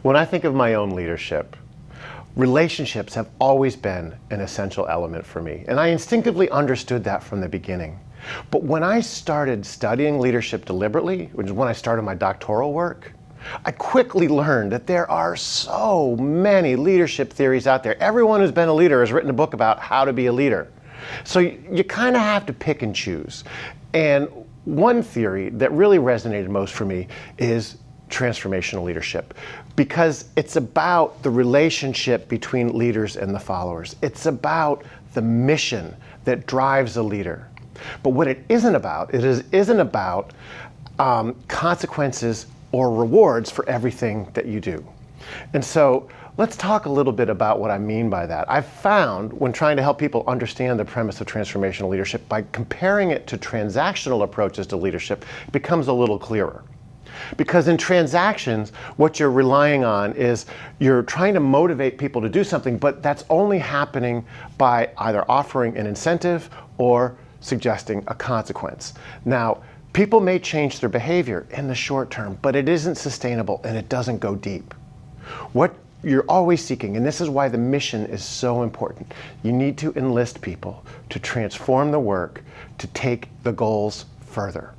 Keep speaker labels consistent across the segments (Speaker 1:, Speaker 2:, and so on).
Speaker 1: When I think of my own leadership, relationships have always been an essential element for me, and I instinctively understood that from the beginning. But when I started studying leadership deliberately, which is when I started my doctoral work, I quickly learned that there are so many leadership theories out there. Everyone who's been a leader has written a book about how to be a leader. So you kind of have to pick and choose. And one theory that really resonated most for me is transformational leadership, because it's about the relationship between leaders and the followers. It's about the mission that drives a leader. But what it isn't about, isn't about consequences or rewards for everything that you do. And so let's talk a little bit about what I mean by that. I've found when trying to help people understand the premise of transformational leadership, by comparing it to transactional approaches to leadership, it becomes a little clearer. Because in transactions, what you're relying on is you're trying to motivate people to do something, but that's only happening by either offering an incentive or suggesting a consequence. Now, people may change their behavior in the short term, but it isn't sustainable and it doesn't go deep. What you're always seeking, and this is why the mission is so important, you need to enlist people to transform the work, to take the goals further.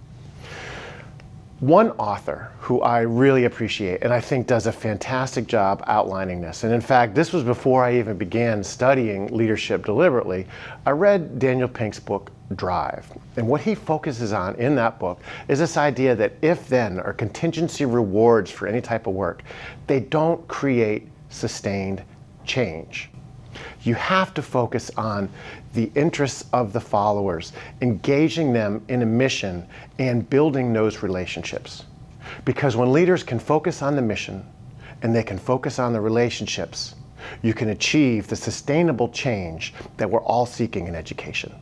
Speaker 1: One author who I really appreciate and I think does a fantastic job outlining this, and in fact this was before I even began studying leadership deliberately, I read Daniel Pink's book Drive, and what he focuses on in that book is this idea that if-then or contingency rewards for any type of work, they don't create sustained change. You have to focus on the interests of the followers, engaging them in a mission and building those relationships. Because when leaders can focus on the mission and they can focus on the relationships, you can achieve the sustainable change that we're all seeking in education.